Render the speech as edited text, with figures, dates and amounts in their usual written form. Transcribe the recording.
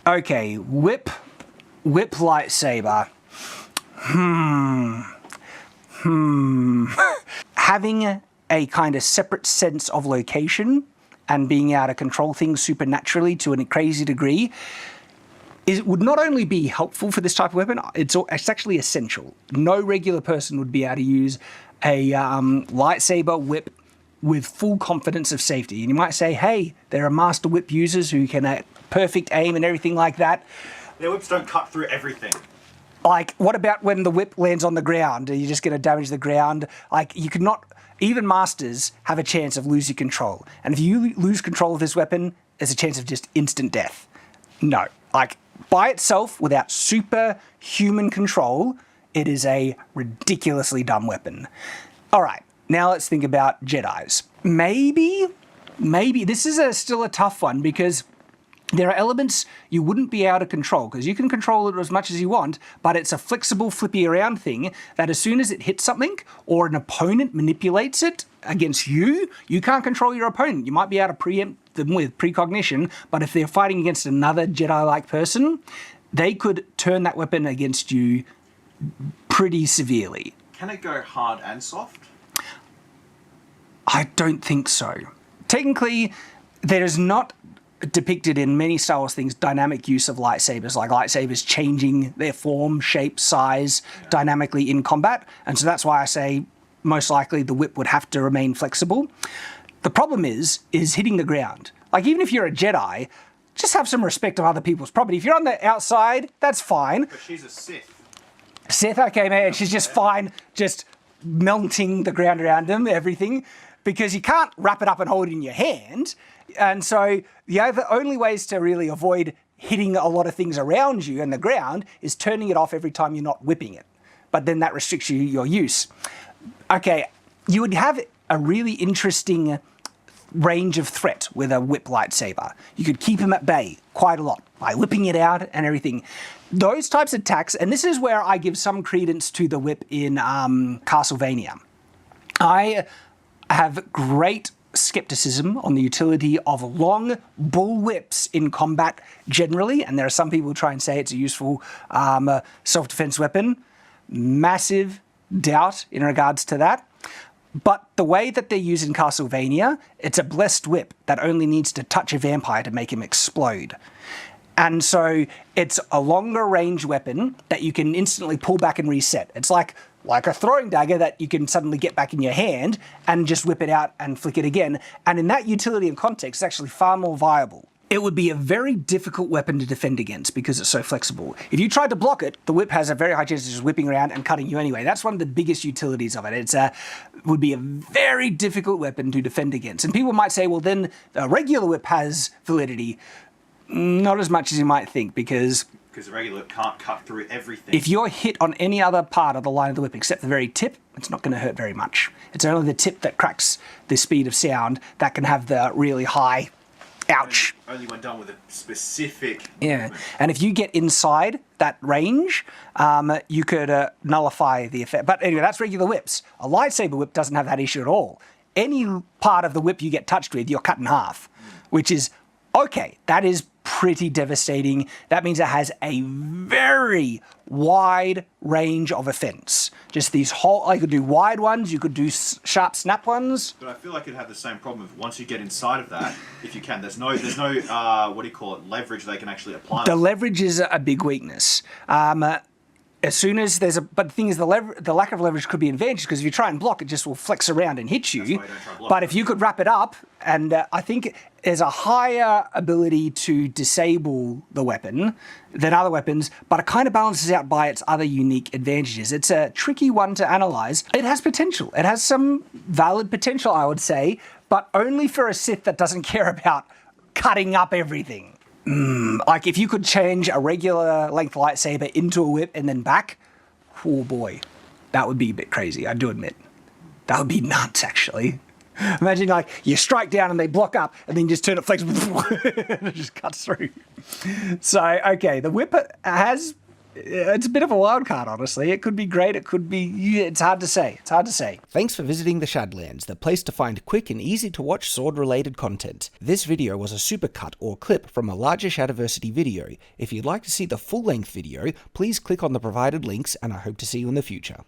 Okay, whip lightsaber. Having a kind of separate sense of location and being able to control things supernaturally to a crazy degree would not only be helpful for this type of weapon, it's actually essential. No regular person would be able to use a lightsaber whip with full confidence of safety. And you might say, hey, there are master whip users who can have perfect aim and everything like that. Their whips don't cut through everything. Like, what about when the whip lands on the ground? Are you just going to damage the ground? Like, you could not... Even masters have a chance of losing control. And if you lose control of this weapon, there's a chance of just instant death. No. Like, by itself, without superhuman control, it is a ridiculously dumb weapon. All right, now let's think about Jedis. Maybe, this is still a tough one because there are elements you wouldn't be able to control because you can control it as much as you want, but it's a flexible, flippy around thing that as soon as it hits something or an opponent manipulates it against you, you can't control your opponent. You might be able to preempt them with precognition, but if they're fighting against another Jedi-like person, they could turn that weapon against you pretty severely. Can it go hard and soft? I don't think so. Technically, there is not depicted in many Star Wars things dynamic use of lightsabers, like lightsabers changing their form, shape, size dynamically in combat. And so that's why I say most likely the whip would have to remain flexible. The problem is hitting the ground. Like, even if you're a Jedi, just have some respect of other people's property. If you're on the outside, that's fine. But she's a Sith. Sith, okay, man, she's just fine, just melting the ground around them, everything, because you can't wrap it up and hold it in your hand. And so the only ways to really avoid hitting a lot of things around you and the ground is turning it off every time you're not whipping it. But then that restricts your use. Okay, you would have a really interesting range of threat with a whip lightsaber. You could keep him at bay quite a lot by whipping it out and everything. Those types of attacks, and this is where I give some credence to the whip in Castlevania. I have great skepticism on the utility of long bull whips in combat generally, and there are some people who try and say it's a useful self-defense weapon. Massive doubt in regards to that. But the way that they're used in Castlevania, it's a blessed whip that only needs to touch a vampire to make him explode. And so it's a longer range weapon that you can instantly pull back and reset. It's like a throwing dagger that you can suddenly get back in your hand and just whip it out and flick it again. And in that utility and context, it's actually far more viable. It would be a very difficult weapon to defend against because it's so flexible. If you tried to block it, the whip has a very high chance of just whipping around and cutting you anyway. That's one of the biggest utilities of it. It would be a very difficult weapon to defend against. And people might say, well, then a regular whip has validity. Not as much as you might think, because the regular whip can't cut through everything. If you're hit on any other part of the line of the whip except the very tip, it's not going to hurt very much. It's only the tip that cracks the speed of sound that can have the really high ouch. Only when done with a specific movement. And if you get inside that range, you could nullify the effect. But anyway, that's regular whips. A lightsaber whip doesn't have that issue at all. Any part of the whip you get touched with, you're cut in half, which is okay. That is pretty devastating. That means it has a very wide range of offense. Just these whole, you could do wide ones, you could do sharp snap ones. But I feel like it'd have the same problem if once you get inside of that, if you can, there's no what do you call it, leverage they can actually apply. The leverage is a big weakness. As soon as there's but the thing is, the lack of leverage could be an advantage, because if you try and block, it just will flex around and hit you. That's why you don't try to block. But if you could wrap it up, and I think there's a higher ability to disable the weapon than other weapons, but it kind of balances out by its other unique advantages. It's a tricky one to analyze. It has potential. It has some valid potential, I would say, but only for a Sith that doesn't care about cutting up everything. Like if you could change a regular length lightsaber into a whip and then back, oh boy, that would be a bit crazy, I do admit. That would be nuts, actually. Imagine like you strike down and they block up and then you just turn it flex and it just cuts through. So, okay, the whip has It's a bit of a wild card, honestly. It could be great. It could be... It's hard to say. It's hard to say. Thanks for visiting the Shadlands, the place to find quick and easy to watch sword-related content. This video was a supercut or clip from a larger Shadiversity video. If you'd like to see the full-length video, please click on the provided links, and I hope to see you in the future.